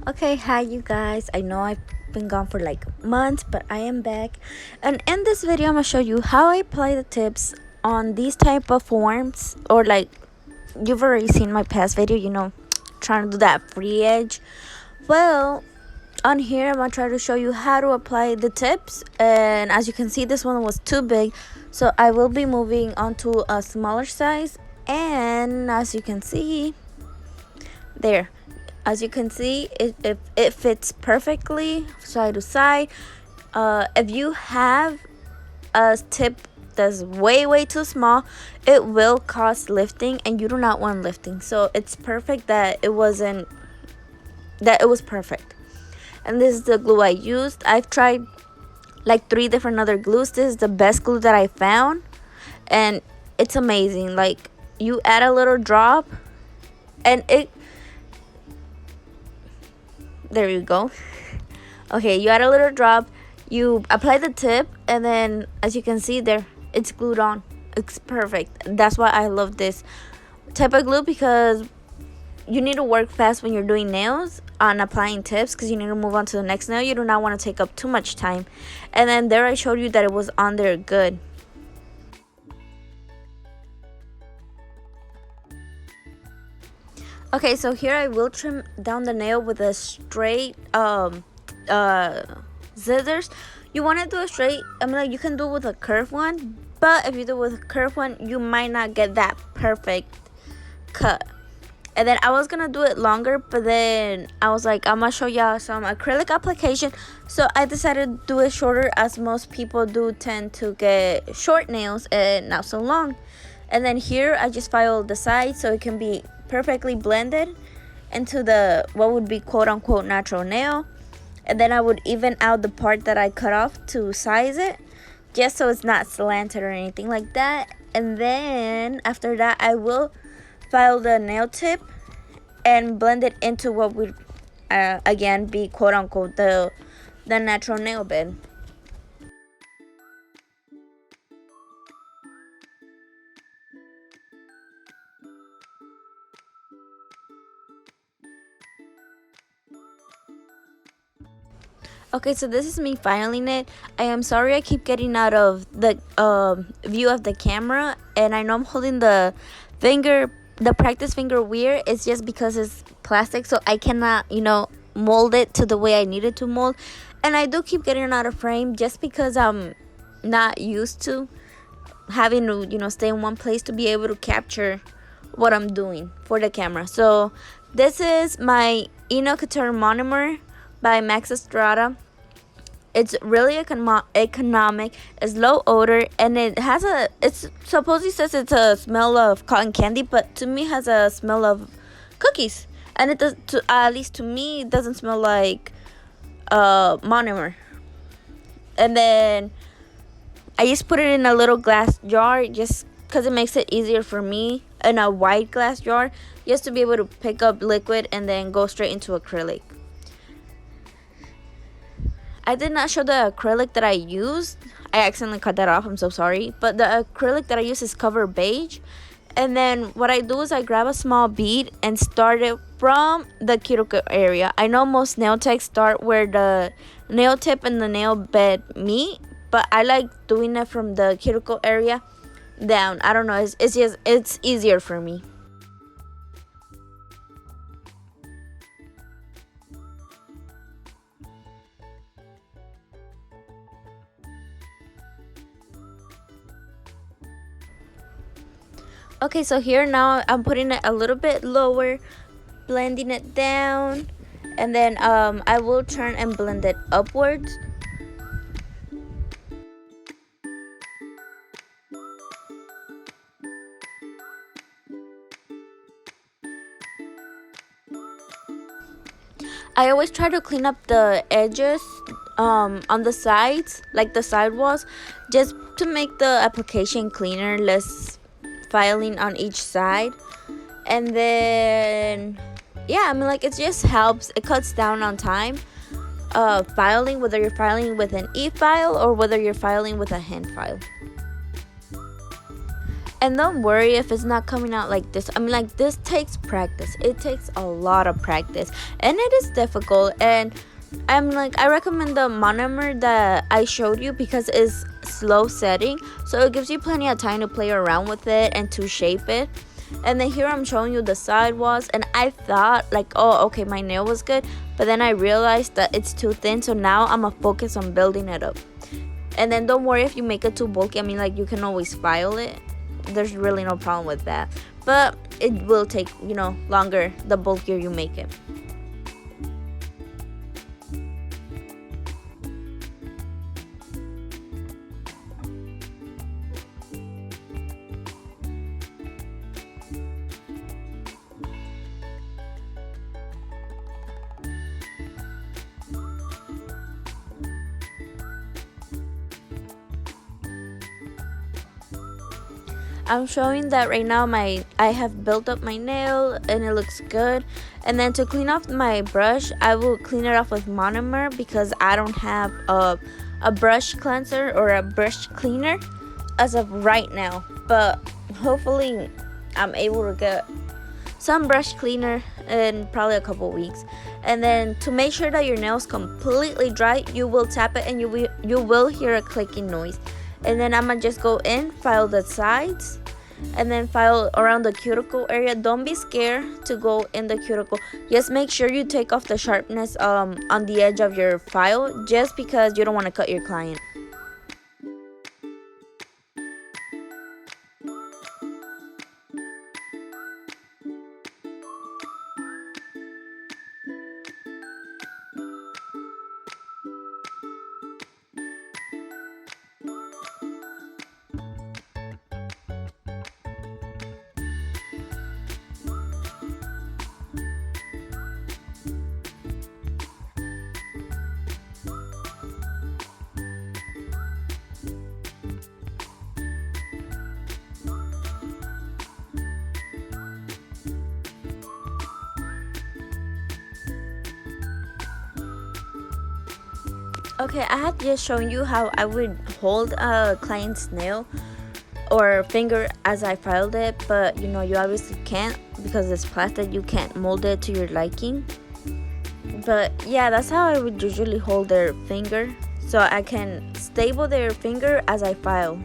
Okay, hi you guys. I know I've been gone for like months, but I am back. And in this video, I'm gonna show you how I apply the tips on these type of forms, or like you've already seen my past video, trying to do that free edge. Well, on here, I'm gonna try to show you how to apply the tips. And as you can see, this one was too big, so I will be moving on to a smaller size. And as you can see, there. As you can see, it fits perfectly side to side. If you have a tip that's way too small, it will cause lifting, and you do not want lifting. So it's perfect that it was perfect. And this is the glue I used. I've tried like 3 different other glues. This is the best glue that I found, and it's amazing. Like, you add a little drop, and there you go. Okay, you add a little drop, you apply the tip, and then as you can see there, it's glued on. It's perfect. That's why I love this type of glue, because you need to work fast when you're doing nails on applying tips, because you need to move on to the next nail. You do not want to take up too much time. And then there I showed you that it was on there good. Okay, so here I will trim down the nail with a straight scissors. You want to do a straight, like you can do it with a curved one, but if you do it with a curved one, you might not get that perfect cut. And then I was gonna do it longer, but then I was like, I'm gonna show y'all some acrylic application, so I decided to do it shorter, as most people do tend to get short nails and not so long. And then here I just filed the sides so it can be perfectly blended into the what would be quote unquote natural nail. And then I would even out the part that I cut off to size it, just so it's not slanted or anything like that. And then after that, I will file the nail tip and blend it into what would again be quote unquote the natural nail bed. Okay, so this is me filing it. I am sorry I keep getting out of the view of the camera, and I know I'm holding the practice finger weird. It's just because it's plastic, so I cannot, mold it to the way I need it to mold. And I do keep getting out of frame just because I'm not used to having to, stay in one place to be able to capture what I'm doing for the camera. So this is my Couture monomer by Max Estrada. It's really economic, it's low odor, and it's supposedly says it's a smell of cotton candy, but to me it has a smell of cookies. And it does, at least to me, it doesn't smell like monomer. And then I just put it in a little glass jar, just because it makes it easier for me, in a white glass jar, just to be able to pick up liquid and then go straight into acrylic. I did not show the acrylic that I used. I accidentally cut that off, I'm so sorry. But the acrylic that I use is Cover Beige. And then what I do is I grab a small bead and start it from the cuticle area. I know most nail techs start where the nail tip and the nail bed meet, but I like doing it from the cuticle area down. I don't know, it's easier for me. Okay, so here now I'm putting it a little bit lower, blending it down, and then I will turn and blend it upwards. I always try to clean up the edges on the sides, like the side walls, just to make the application cleaner, less filing on each side. And then like it just helps, it cuts down on time filing, whether you're filing with an e-file or whether you're filing with a hand file. And don't worry if it's not coming out like this. I mean, like, this takes practice. It takes a lot of practice, and it is difficult. And I recommend the monomer that I showed you because it's slow setting, so it gives you plenty of time to play around with it and to shape it. And then here I'm showing you the side walls, and I thought like, oh, okay, my nail was good, but then I realized that it's too thin, so now I'm gonna focus on building it up. And then don't worry if you make it too bulky. I mean, like, you can always file it. There's really no problem with that, but it will take, longer the bulkier you make it. I'm showing that right now I have built up my nail and it looks good. And then to clean off my brush, I will clean it off with monomer because I don't have a brush cleanser or a brush cleaner as of right now. But hopefully I'm able to get some brush cleaner in probably a couple weeks. And then to make sure that your nail's completely dry, you will tap it and you will hear a clicking noise. And then I'm gonna just go in, file the sides, and then file around the cuticle area. Don't be scared to go in the cuticle. Just make sure you take off the sharpness on the edge of your file, just because you don't want to cut your client. Okay, I have just shown you how I would hold a client's nail or finger as I filed it, but you obviously can't because it's plastic. You can't mold it to your liking. But yeah, that's how I would usually hold their finger, so I can stable their finger as I file.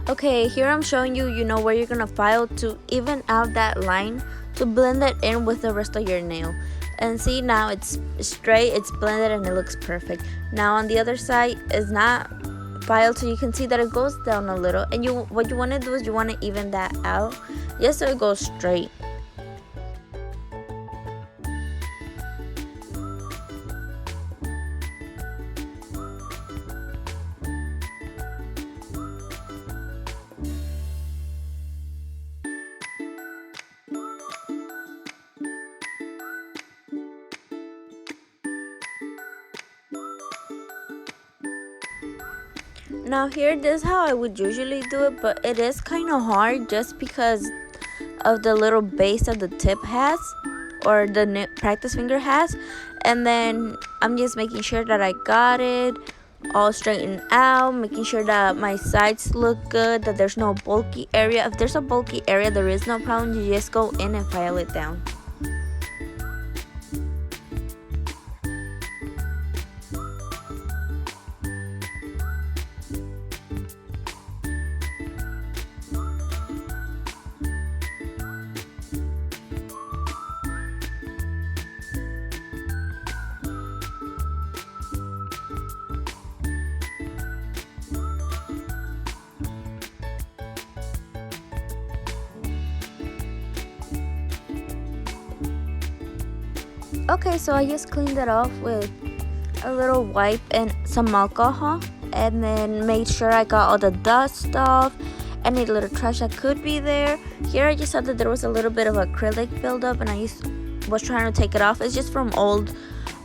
Okay, here I'm showing you, where you're gonna file to even out that line to blend it in with the rest of your nail. And see, now it's straight, it's blended, and it looks perfect. Now on the other side is not filed, so you can see that it goes down a little. And what you want to do is you want to even that out, just so it goes straight. Now here, this is how I would usually do it, but it is kind of hard just because of the little base that the tip has, or the practice finger has. And then I'm just making sure that I got it all straightened out, making sure that my sides look good, that there's no bulky area. If there's a bulky area, there is no problem. You just go in and file it down. Okay, so I just cleaned it off with a little wipe and some alcohol, and then made sure I got all the dust off. any little trash that could be there. Here I just saw that there was a little bit of acrylic buildup, and was trying to take it off. It's just from old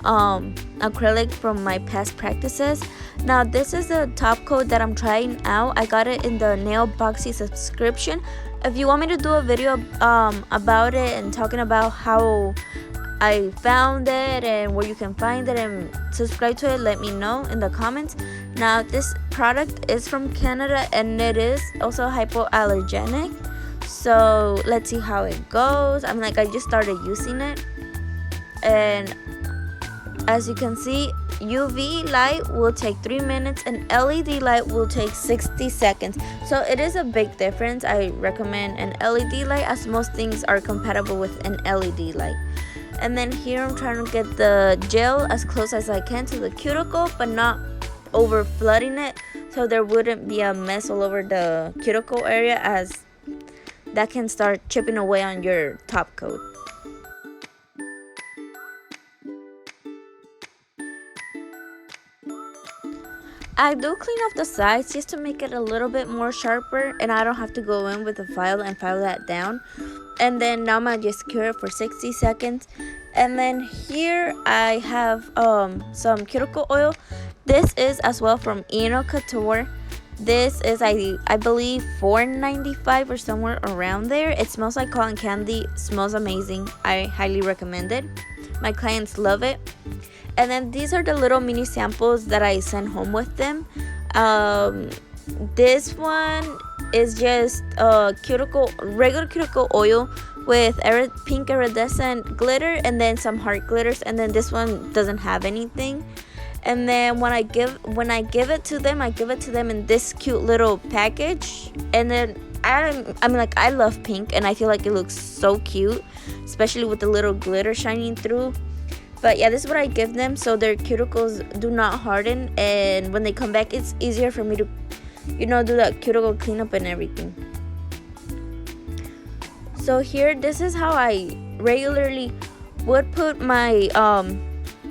acrylic from my past practices. Now this is the top coat that I'm trying out. I got it in the Nail Boxy subscription. If you want me to do a video about it and talking about how I found it and where you can find it and subscribe to it, let me know in the comments. Now this product is from Canada and it is also hypoallergenic, so let's see how it goes. I just started using it, and as you can see, UV light will take 3 minutes and LED light will take 60 seconds. So it is a big difference. I recommend an LED light, as most things are compatible with an LED light. And then here I'm trying to get the gel as close as I can to the cuticle, but not over flooding it, so there wouldn't be a mess all over the cuticle area, as that can start chipping away on your top coat. I do clean off the sides just to make it a little bit more sharper, and I don't have to go in with a file and file that down. And then now I'm gonna just cure it for 60 seconds. And then here I have some cuticle oil. This is as well from Eno Couture. This is I believe $4.95 or somewhere around there. It smells like cotton candy. Smells amazing. I highly recommend it. My clients love it. And then these are the little mini samples that I sent home with them. This one is just regular cuticle oil with pink iridescent glitter and then some heart glitters, and then this one doesn't have anything. And then when I give it to them, I give it to them in this cute little package. And then I love pink, and I feel like it looks so cute, especially with the little glitter shining through. But yeah, this is what I give them, so their cuticles do not harden, and when they come back, it's easier for me to, do that cuticle cleanup and everything. So here, this is how I regularly would put my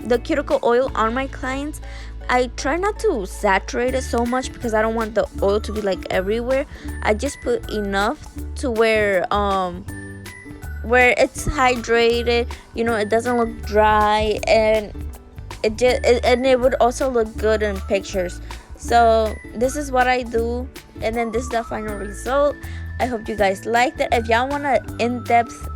the cuticle oil on my clients. I try not to saturate it so much because I don't want the oil to be like everywhere. I just put enough to where it's hydrated, it doesn't look dry, and it would also look good in pictures. So this is what I do, and then this is the final result. I hope you guys liked it. If y'all want an in-depth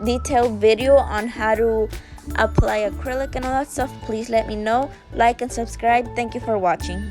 detailed video on how to apply acrylic and all that stuff, please let me know. Like and subscribe. Thank you for watching.